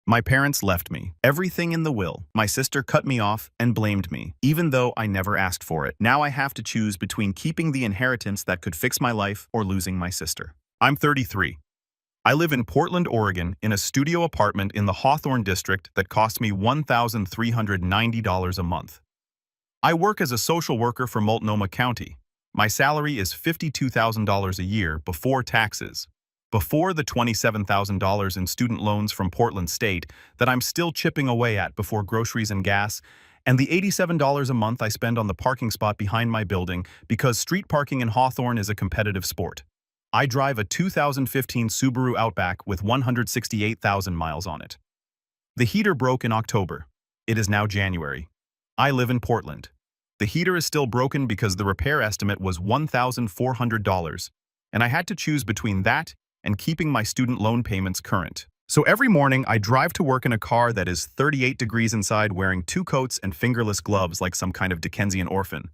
My parents left me. Everything in the will. My sister cut me off and blamed me, even though I never asked for it. Now I have to choose between keeping the inheritance that could fix my life or losing my sister. I'm 33. I live in Portland, Oregon, in a studio apartment in the Hawthorne district that costs me $1,390 a month. I work as a social worker for Multnomah County. My salary is $52,000 a year before taxes, before the $27,000 in student loans from Portland State that I'm still chipping away at before groceries and gas, and the $87 a month I spend on the parking spot behind my building because street parking in Hawthorne is a competitive sport. I drive a 2015 Subaru Outback with 168,000 miles on it. The heater broke in October. It is now January. I live in Portland. The heater is still broken because the repair estimate was $1,400, and I had to choose between that and keeping my student loan payments current. So every morning I drive to work in a car that is 38 degrees inside wearing 2 coats and fingerless gloves like some kind of Dickensian orphan.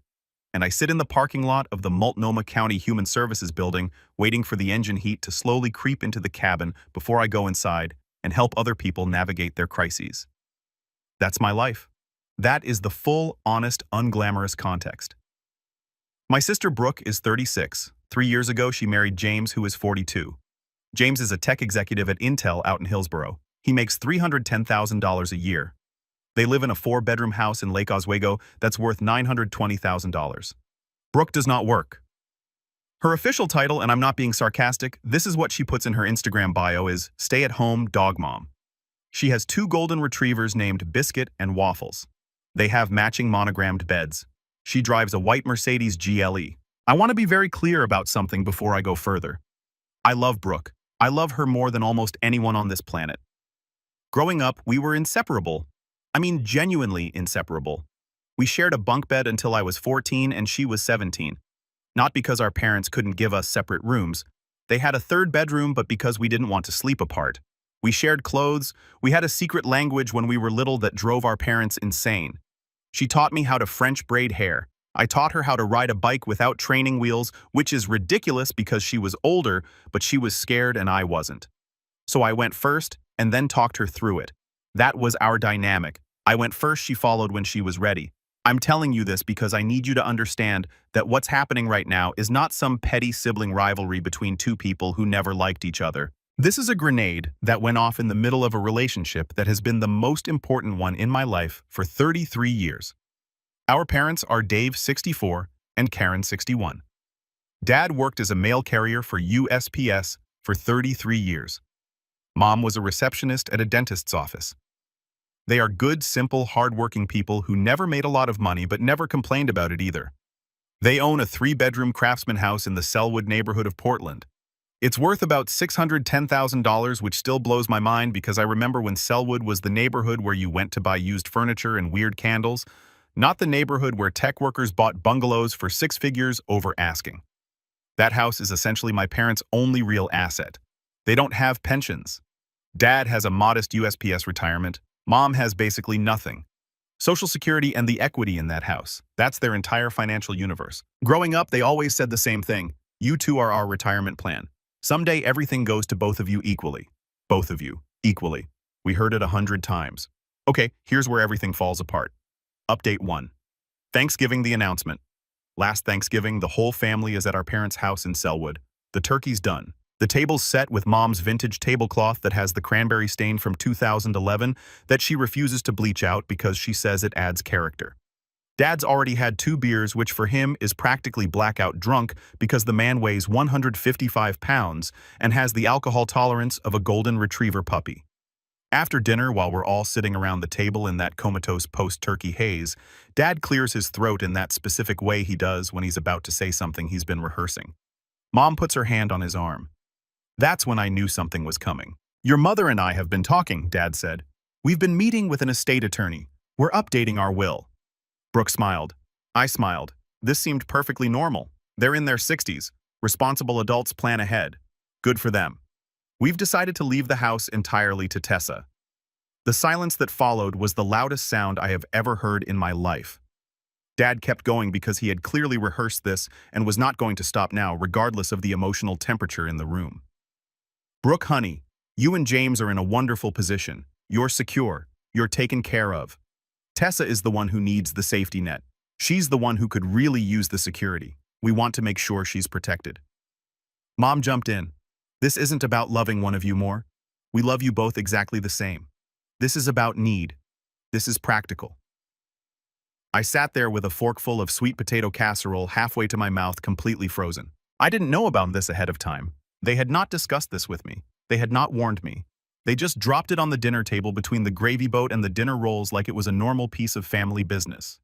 And I sit in the parking lot of the Multnomah County Human Services building waiting for the engine heat to slowly creep into the cabin before I go inside and help other people navigate their crises. That's my life. That is the full, honest, unglamorous context. My sister Brooke is 36. 3 years ago, she married James, who is 42. James is a tech executive at Intel out in Hillsboro. He makes $310,000 a year. They live in a 4-bedroom house in Lake Oswego that's worth $920,000. Brooke does not work. Her official title, and I'm not being sarcastic, this is what she puts in her Instagram bio, is stay-at-home dog mom. She has 2 golden retrievers named Biscuit and Waffles. They have matching monogrammed beds. She drives a white Mercedes GLE. I want to be very clear about something before I go further. I love Brooke. I love her more than almost anyone on this planet. Growing up, we were inseparable. I mean, genuinely inseparable. We shared a bunk bed until I was 14 and she was 17. Not because our parents couldn't give us separate rooms. They had a 3rd bedroom, but because we didn't want to sleep apart. We shared clothes. We had a secret language when we were little that drove our parents insane. She taught me how to French braid hair. I taught her how to ride a bike without training wheels, which is ridiculous because she was older, but she was scared and I wasn't. So I went first and then talked her through it. That was our dynamic. I went first, she followed when she was ready. I'm telling you this because I need you to understand that what's happening right now is not some petty sibling rivalry between 2 people who never liked each other. This is a grenade that went off in the middle of a relationship that has been the most important one in my life for 33 years. Our parents are Dave, 64, and Karen, 61. Dad worked as a mail carrier for USPS for 33 years. Mom was a receptionist at a dentist's office. They are good, simple, hardworking people who never made a lot of money but never complained about it either. They own a 3-bedroom craftsman house in the Sellwood neighborhood of Portland. It's worth about $610,000, which still blows my mind because I remember when Sellwood was the neighborhood where you went to buy used furniture and weird candles, not the neighborhood where tech workers bought bungalows for 6 figures over asking. That house is essentially my parents' only real asset. They don't have pensions. Dad has a modest USPS retirement. Mom has basically nothing. Social Security and the equity in that house. That's their entire financial universe. Growing up, they always said the same thing. You two are our retirement plan. Someday everything goes to both of you equally. Both of you, equally. We heard it 100 times. Okay, here's where everything falls apart. Update 1. Thanksgiving, the announcement. Last Thanksgiving, the whole family is at our parents' house in Sellwood. The turkey's done. The table's set with Mom's vintage tablecloth that has the cranberry stain from 2011 that she refuses to bleach out because she says it adds character. Dad's already had 2 beers, which for him is practically blackout drunk because the man weighs 155 pounds and has the alcohol tolerance of a golden retriever puppy. After dinner, while we're all sitting around the table in that comatose post-turkey haze, Dad clears his throat in that specific way he does when he's about to say something he's been rehearsing. Mom puts her hand on his arm. That's when I knew something was coming. Your mother and I have been talking, Dad said. We've been meeting with an estate attorney. We're updating our will. Brooke smiled. I smiled. This seemed perfectly normal. They're in their 60s. Responsible adults plan ahead. Good for them. We've decided to leave the house entirely to Tessa. The silence that followed was the loudest sound I have ever heard in my life. Dad kept going because he had clearly rehearsed this and was not going to stop now, regardless of the emotional temperature in the room. Brooke, honey, you and James are in a wonderful position. You're secure. You're taken care of. Tessa is the one who needs the safety net. She's the one who could really use the security. We want to make sure she's protected. Mom jumped in. This isn't about loving one of you more. We love you both exactly the same. This is about need. This is practical. I sat there with a forkful of sweet potato casserole halfway to my mouth, completely frozen. I didn't know about this ahead of time. They had not discussed this with me. They had not warned me. They just dropped it on the dinner table between the gravy boat and the dinner rolls like it was a normal piece of family business.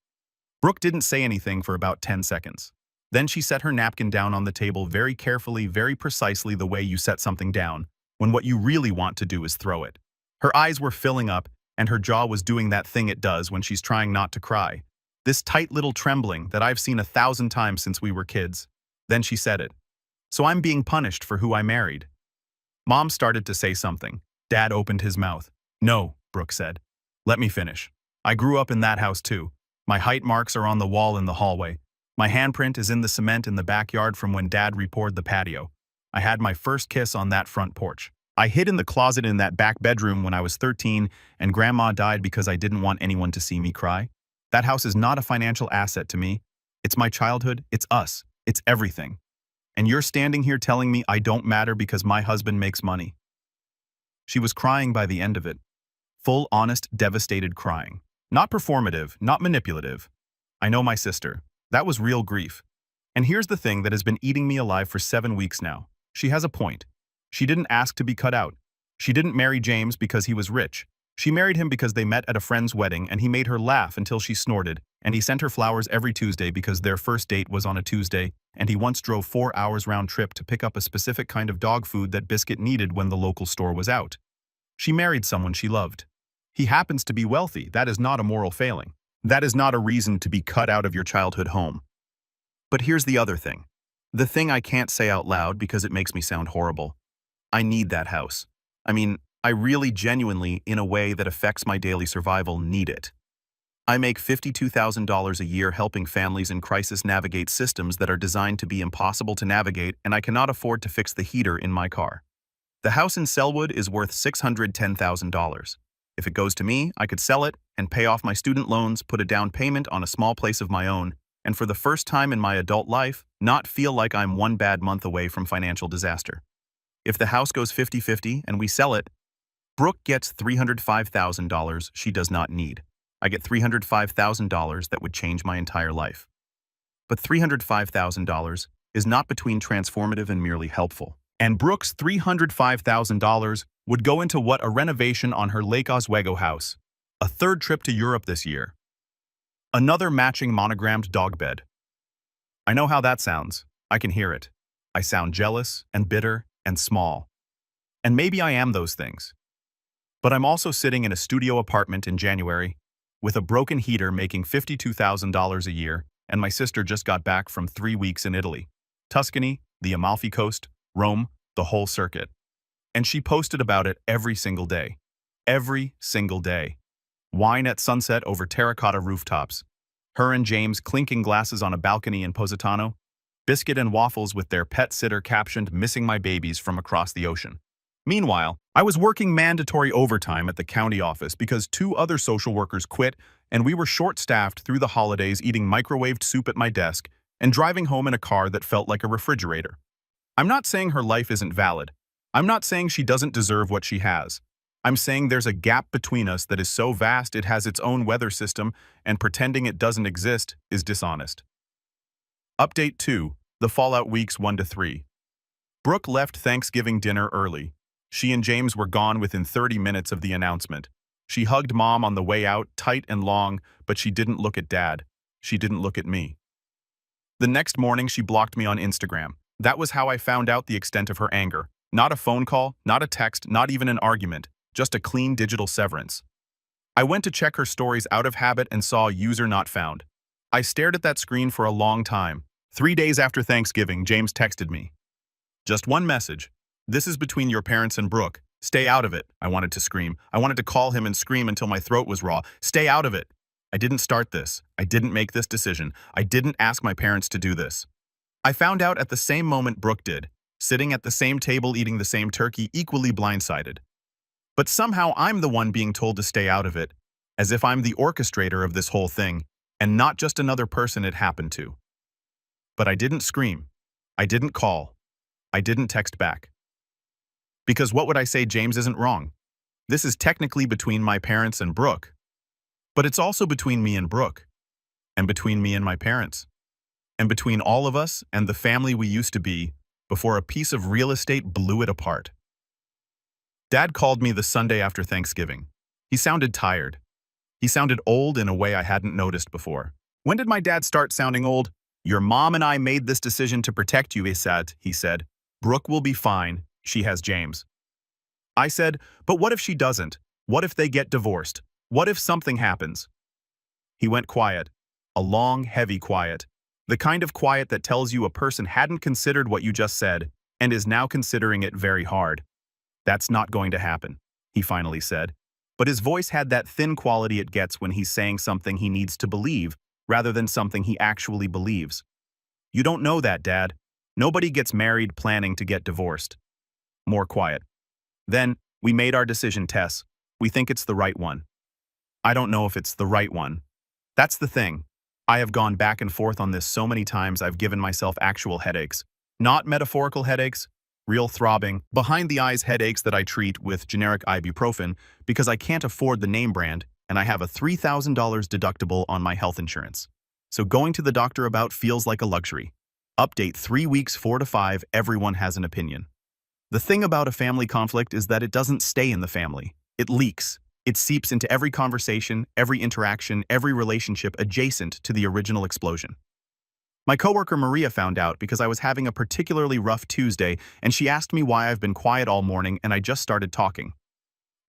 Brooke didn't say anything for about 10 seconds. Then she set her napkin down on the table very carefully, very precisely the way you set something down, when what you really want to do is throw it. Her eyes were filling up, and her jaw was doing that thing it does when she's trying not to cry. This tight little trembling that I've seen 1,000 times since we were kids. Then she said it. So I'm being punished for who I married. Mom started to say something. Dad opened his mouth. No, Brooke said. Let me finish. I grew up in that house too. My height marks are on the wall in the hallway. My handprint is in the cement in the backyard from when Dad repoured the patio. I had my first kiss on that front porch. I hid in the closet in that back bedroom when I was 13, and Grandma died because I didn't want anyone to see me cry. That house is not a financial asset to me. It's my childhood, it's us, it's everything. And you're standing here telling me I don't matter because my husband makes money. She was crying by the end of it. Full, honest, devastated crying. Not performative, not manipulative. I know my sister. That was real grief. And here's the thing that has been eating me alive for 7 weeks now. She has a point. She didn't ask to be cut out. She didn't marry James because he was rich. She married him because they met at a friend's wedding and he made her laugh until she snorted, and he sent her flowers every Tuesday because their first date was on a Tuesday, and he once drove 4 hours round trip to pick up a specific kind of dog food that Biscuit needed when the local store was out. She married someone she loved. He happens to be wealthy. That is not a moral failing. That is not a reason to be cut out of your childhood home. But here's the other thing. The thing I can't say out loud because it makes me sound horrible. I need that house. I mean, I really genuinely, in a way that affects my daily survival, need it. I make $52,000 a year helping families in crisis navigate systems that are designed to be impossible to navigate, and I cannot afford to fix the heater in my car. The house in Selwood is worth $610,000. If it goes to me, I could sell it and pay off my student loans, put a down payment on a small place of my own, and for the first time in my adult life, not feel like I'm one bad month away from financial disaster. If the house goes 50-50 and we sell it, Brooke gets $305,000 she does not need. I get $305,000 that would change my entire life. But $305,000 is not between transformative and merely helpful. And Brooke's $305,000 would go into what a renovation on her Lake Oswego house, a third trip to Europe this year, another matching monogrammed dog bed. I know how that sounds. I can hear it. I sound jealous and bitter and small. And maybe I am those things. But I'm also sitting in a studio apartment in January with a broken heater making $52,000 a year, and my sister just got back from 3 weeks in Italy, Tuscany, the Amalfi Coast, Rome, the whole circuit. And she posted about it every single day. Every single day. Wine at sunset over terracotta rooftops. Her and James clinking glasses on a balcony in Positano. Biscuit and waffles with their pet sitter captioned "Missing my babies" from across the ocean. Meanwhile, I was working mandatory overtime at the county office because 2 other social workers quit, and we were short-staffed through the holidays, eating microwaved soup at my desk and driving home in a car that felt like a refrigerator. I'm not saying her life isn't valid. I'm not saying she doesn't deserve what she has. I'm saying there's a gap between us that is so vast it has its own weather system, and pretending it doesn't exist is dishonest. Update 2. The fallout weeks 1 to 3. Brooke left Thanksgiving dinner early. She and James were gone within 30 minutes of the announcement. She hugged Mom on the way out, tight and long, but she didn't look at Dad. She didn't look at me. The next morning, she blocked me on Instagram. That was how I found out the extent of her anger. Not a phone call, not a text, not even an argument, just a clean digital severance. I went to check her stories out of habit and saw user not found. I stared at that screen for a long time. 3 days after Thanksgiving, James texted me. Just one message. "This is between your parents and Brooke. Stay out of it." I wanted to scream. I wanted to call him and scream until my throat was raw. Stay out of it. I didn't start this. I didn't make this decision. I didn't ask my parents to do this. I found out at the same moment Brooke did, sitting at the same table eating the same turkey, equally blindsided. But somehow I'm the one being told to stay out of it, as if I'm the orchestrator of this whole thing, and not just another person it happened to. But I didn't scream. I didn't call. I didn't text back. Because what would I say? James isn't wrong. This is technically between my parents and Brooke. But it's also between me and Brooke, and between me and my parents, and between all of us and the family we used to be before a piece of real estate blew it apart. Dad called me the Sunday after Thanksgiving. He sounded tired. He sounded old in a way I hadn't noticed before. When did my dad start sounding old? Your mom and I made this decision to protect you, he said. Brooke will be fine. She has James. I said, but what if she doesn't? What if they get divorced? What if something happens? He went quiet. A long, heavy quiet. The kind of quiet that tells you a person hadn't considered what you just said and is now considering it very hard. That's not going to happen, he finally said. But his voice had that thin quality it gets when he's saying something he needs to believe rather than something he actually believes. You don't know that, Dad. Nobody gets married planning to get divorced. More quiet. Then, we made our decision, Tess. We think it's the right one. I don't know if it's the right one. That's the thing. I have gone back and forth on this so many times I've given myself actual headaches. Not metaphorical headaches, real throbbing, behind-the-eyes headaches that I treat with generic ibuprofen because I can't afford the name brand and I have a $3,000 deductible on my health insurance. So going to the doctor about feels like a luxury. Update 3 weeks 4 to 5, everyone has an opinion. The thing about a family conflict is that it doesn't stay in the family. It leaks. It seeps into every conversation, every interaction, every relationship adjacent to the original explosion. My coworker Maria found out because I was having a particularly rough Tuesday and she asked me why I've been quiet all morning and I just started talking.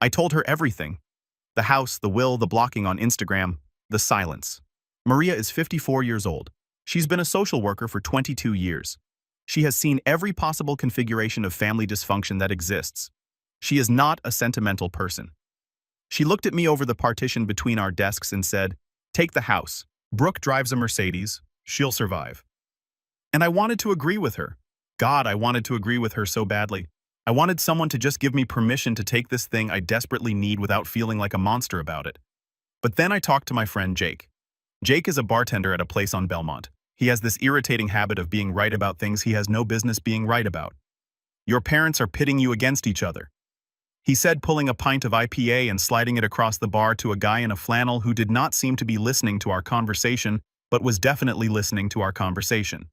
I told her everything. The house, the will, the blocking on Instagram, the silence. Maria is 54 years old. She's been a social worker for 22 years. She has seen every possible configuration of family dysfunction that exists. She is not a sentimental person. She looked at me over the partition between our desks and said, "Take the house. Brooke drives a Mercedes. She'll survive." And I wanted to agree with her. God, I wanted to agree with her so badly. I wanted someone to just give me permission to take this thing I desperately need without feeling like a monster about it. But then I talked to my friend Jake. Jake is a bartender at a place on Belmont. He has this irritating habit of being right about things he has no business being right about. Your parents are pitting you against each other. He said, pulling a pint of IPA and sliding it across the bar to a guy in a flannel who did not seem to be listening to our conversation, but was definitely listening to our conversation.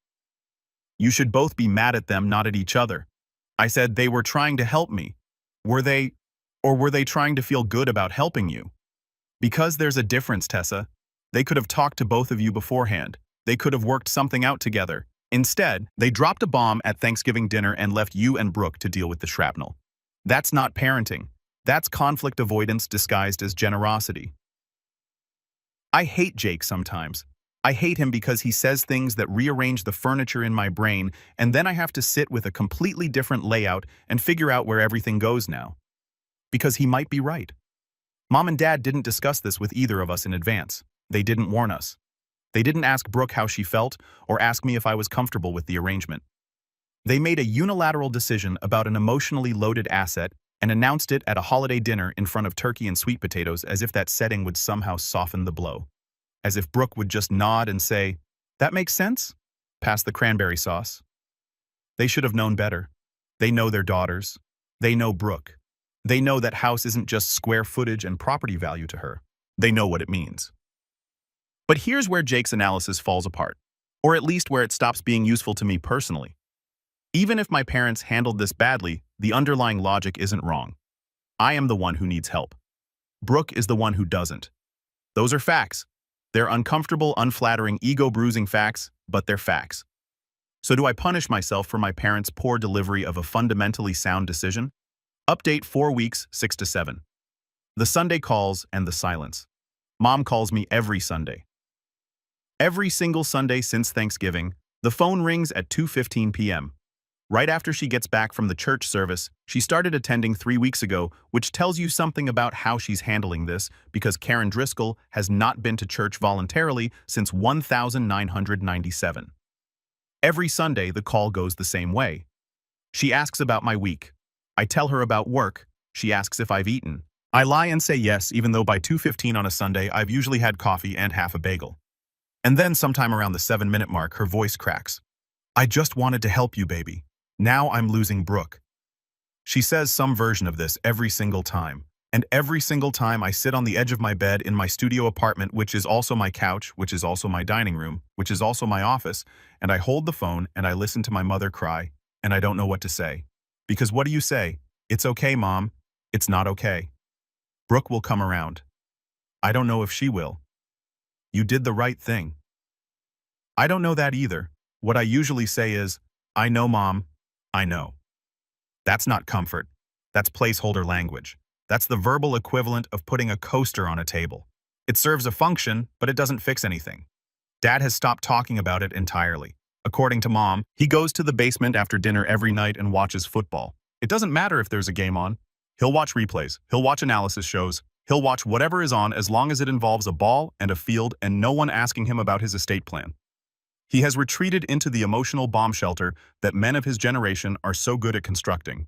You should both be mad at them, not at each other. I said they were trying to help me. Were they? Or were they trying to feel good about helping you? Because there's a difference, Tessa. They could have talked to both of you beforehand. They could have worked something out together. Instead, they dropped a bomb at Thanksgiving dinner and left you and Brooke to deal with the shrapnel. That's not parenting. That's conflict avoidance disguised as generosity. I hate Jake sometimes. I hate him because he says things that rearrange the furniture in my brain, and then I have to sit with a completely different layout and figure out where everything goes now. Because he might be right. Mom and Dad didn't discuss this with either of us in advance. They didn't warn us. They didn't ask Brooke how she felt or ask me if I was comfortable with the arrangement. They made a unilateral decision about an emotionally loaded asset and announced it at a holiday dinner in front of turkey and sweet potatoes as if that setting would somehow soften the blow. As if Brooke would just nod and say, "That makes sense?" Pass the cranberry sauce. They should have known better. They know their daughters. They know Brooke. They know that house isn't just square footage and property value to her. They know what it means. But here's where Jake's analysis falls apart, or at least where it stops being useful to me personally. Even if my parents handled this badly, the underlying logic isn't wrong. I am the one who needs help. Brooke is the one who doesn't. Those are facts. They're uncomfortable, unflattering, ego-bruising facts, but they're facts. So do I punish myself for my parents' poor delivery of a fundamentally sound decision? Update 4 weeks, 6 to 7. The Sunday calls and the silence. Mom calls me every Sunday. Every single Sunday since Thanksgiving, the phone rings at 2:15 p.m. Right after she gets back from the church service she started attending 3 weeks ago, which tells you something about how she's handling this because Karen Driscoll has not been to church voluntarily since 1997. Every Sunday, the call goes the same way. She asks about my week. I tell her about work, She asks if I've eaten. I lie and say yes, even though by 2:15 on a Sunday, I've usually had coffee and half a bagel. And then sometime around the 7-minute mark, her voice cracks. I just wanted to help you, baby. Now I'm losing Brooke. She says some version of this every single time. And every single time I sit on the edge of my bed in my studio apartment, which is also my couch, which is also my dining room, which is also my office, and I hold the phone and I listen to my mother cry, and I don't know what to say. Because what do you say? It's okay, Mom. It's not okay. Brooke will come around. I don't know if she will. You did the right thing. I don't know that either. What I usually say is, I know, Mom. I know. That's not comfort. That's placeholder language. That's the verbal equivalent of putting a coaster on a table. It serves a function, but it doesn't fix anything. Dad has stopped talking about it entirely. According to Mom, he goes to the basement after dinner every night and watches football. It doesn't matter if there's a game on. He'll watch replays. He'll watch analysis shows. He'll watch whatever is on as long as it involves a ball and a field and no one asking him about his estate plan. He has retreated into the emotional bomb shelter that men of his generation are so good at constructing.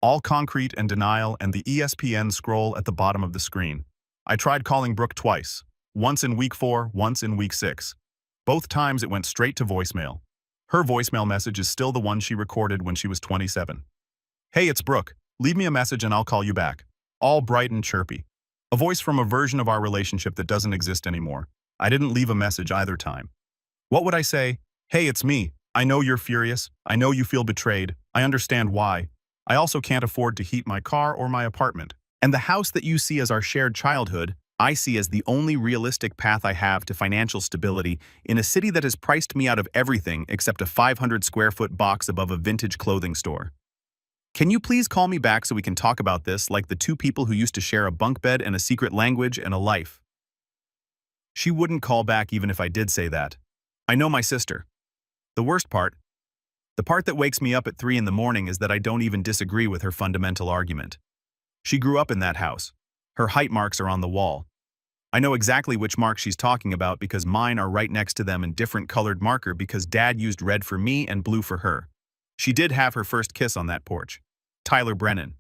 All concrete and denial and the ESPN scroll at the bottom of the screen. I tried calling Brooke twice, once in week 4, once in week 6. Both times it went straight to voicemail. Her voicemail message is still the one she recorded when she was 27. Hey, it's Brooke. Leave me a message and I'll call you back. All bright and chirpy. A voice from a version of our relationship that doesn't exist anymore. I didn't leave a message either time. What would I say? Hey, it's me. I know you're furious. I know you feel betrayed. I understand why. I also can't afford to heat my car or my apartment. And the house that you see as our shared childhood, I see as the only realistic path I have to financial stability in a city that has priced me out of everything except a 500-square-foot box above a vintage clothing store. Can you please call me back so we can talk about this like the two people who used to share a bunk bed and a secret language and a life? She wouldn't call back even if I did say that. I know my sister. The worst part, the part that wakes me up at 3 in the morning is that I don't even disagree with her fundamental argument. She grew up in that house. Her height marks are on the wall. I know exactly which mark she's talking about because mine are right next to them in different colored marker because Dad used red for me and blue for her. She did have her first kiss on that porch. Tyler Brennan.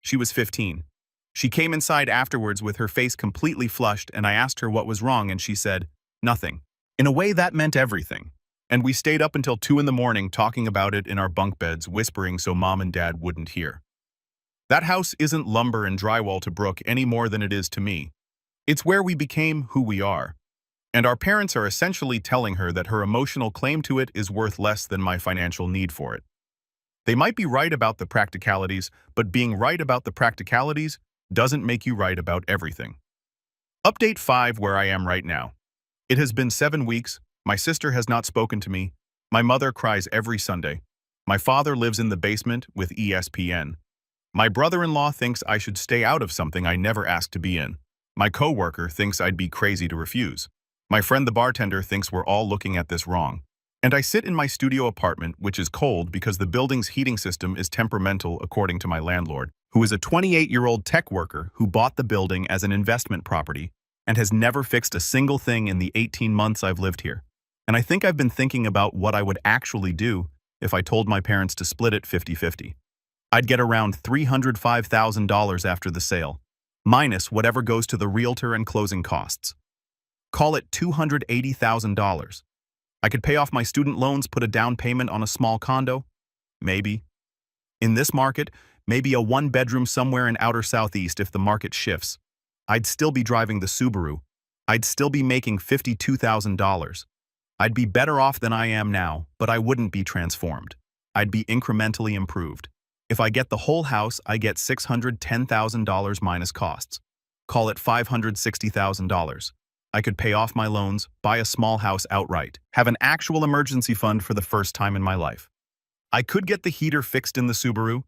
She was 15. She came inside afterwards with her face completely flushed and I asked her what was wrong and she said, nothing. In a way that meant everything. And we stayed up until 2 in the morning talking about it in our bunk beds, whispering so Mom and Dad wouldn't hear. That house isn't lumber and drywall to Brooke any more than it is to me. It's where we became who we are. And our parents are essentially telling her that her emotional claim to it is worth less than my financial need for it. They might be right about the practicalities, but being right about the practicalities doesn't make you right about everything. Update 5 where I am right now. It has been 7 weeks. My sister has not spoken to me. My mother cries every Sunday. My father lives in the basement with ESPN. My brother-in-law thinks I should stay out of something I never asked to be in. My coworker thinks I'd be crazy to refuse. My friend the bartender thinks we're all looking at this wrong. And I sit in my studio apartment, which is cold because the building's heating system is temperamental according to my landlord, who is a 28-year-old tech worker who bought the building as an investment property and has never fixed a single thing in the 18 months I've lived here. And I think I've been thinking about what I would actually do if I told my parents to split it 50-50. I'd get around $305,000 after the sale, minus whatever goes to the realtor and closing costs. Call it $280,000. I could pay off my student loans, put a down payment on a small condo. Maybe. In this market, maybe a 1-bedroom somewhere in outer southeast if the market shifts. I'd still be driving the Subaru. I'd still be making $52,000. I'd be better off than I am now, but I wouldn't be transformed. I'd be incrementally improved. If I get the whole house, I get $610,000 minus costs. Call it $560,000. I could pay off my loans, buy a small house outright, have an actual emergency fund for the first time in my life. I could get the heater fixed in the Subaru.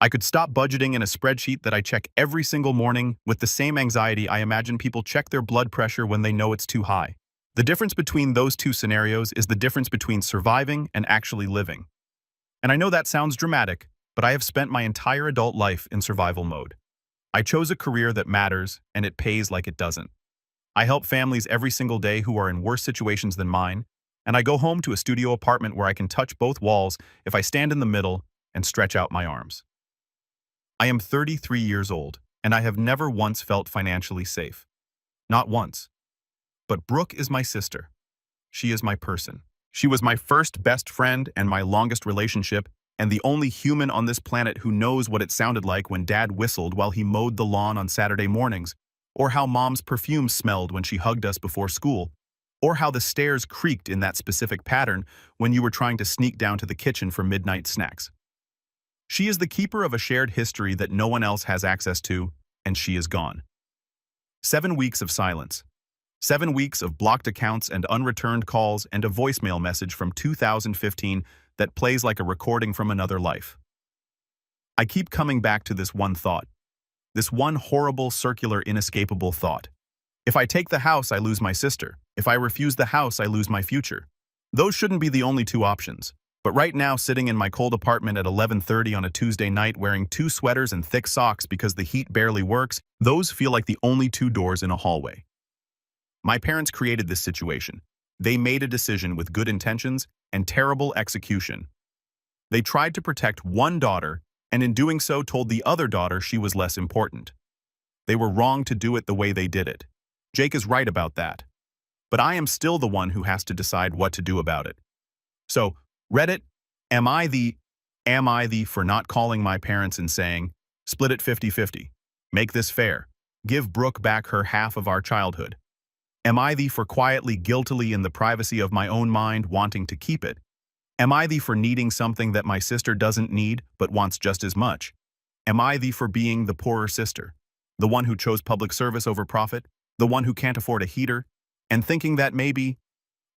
I could stop budgeting in a spreadsheet that I check every single morning with the same anxiety I imagine people check their blood pressure when they know it's too high. The difference between those two scenarios is the difference between surviving and actually living. And I know that sounds dramatic, but I have spent my entire adult life in survival mode. I chose a career that matters, and it pays like it doesn't. I help families every single day who are in worse situations than mine, and I go home to a studio apartment where I can touch both walls if I stand in the middle and stretch out my arms. I am 33 years old, and I have never once felt financially safe. Not once. But Brooke is my sister. She is my person. She was my first best friend and my longest relationship, and the only human on this planet who knows what it sounded like when Dad whistled while he mowed the lawn on Saturday mornings, or how Mom's perfume smelled when she hugged us before school, or how the stairs creaked in that specific pattern when you were trying to sneak down to the kitchen for midnight snacks. She is the keeper of a shared history that no one else has access to, and she is gone. 7 weeks of silence. 7 weeks of blocked accounts and unreturned calls and a voicemail message from 2015 that plays like a recording from another life. I keep coming back to this one thought. This one horrible, circular, inescapable thought. If I take the house, I lose my sister. If I refuse the house, I lose my future. Those shouldn't be the only two options. But right now, sitting in my cold apartment at 11:30 on a Tuesday night wearing 2 sweaters and thick socks because the heat barely works, those feel like the only 2 doors in a hallway. My parents created this situation. They made a decision with good intentions and terrible execution. They tried to protect one daughter, and in doing so told the other daughter she was less important. They were wrong to do it the way they did it. Jake is right about that. But I am still the one who has to decide what to do about it. So, Reddit, am I the for not calling my parents and saying, split it 50-50, make this fair, give Brooke back her half of our childhood? Am I the for quietly, guiltily in the privacy of my own mind wanting to keep it? Am I the for needing something that my sister doesn't need but wants just as much? Am I the for being the poorer sister, the one who chose public service over profit, the one who can't afford a heater, and thinking that maybe,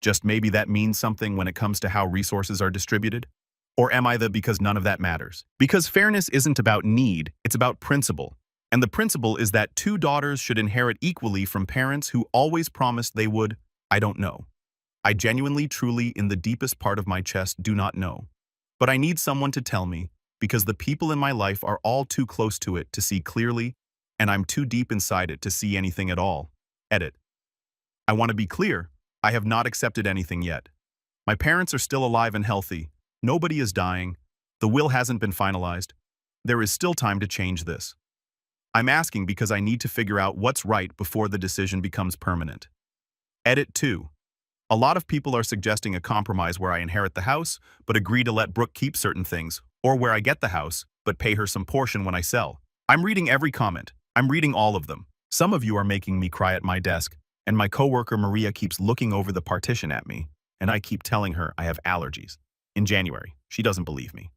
just maybe that means something when it comes to how resources are distributed? Or am I the because none of that matters? Because fairness isn't about need, it's about principle. And the principle is that 2 daughters should inherit equally from parents who always promised they would. I don't know. I genuinely, truly, in the deepest part of my chest, do not know. But I need someone to tell me, because the people in my life are all too close to it to see clearly, and I'm too deep inside it to see anything at all. Edit. I want to be clear. I have not accepted anything yet. My parents are still alive and healthy. Nobody is dying. The will hasn't been finalized. There is still time to change this. I'm asking because I need to figure out what's right before the decision becomes permanent. Edit 2. A lot of people are suggesting a compromise where I inherit the house, but agree to let Brooke keep certain things, or where I get the house, but pay her some portion when I sell. I'm reading every comment. I'm reading all of them. Some of you are making me cry at my desk, and my coworker Maria keeps looking over the partition at me, and I keep telling her I have allergies. In January, she doesn't believe me.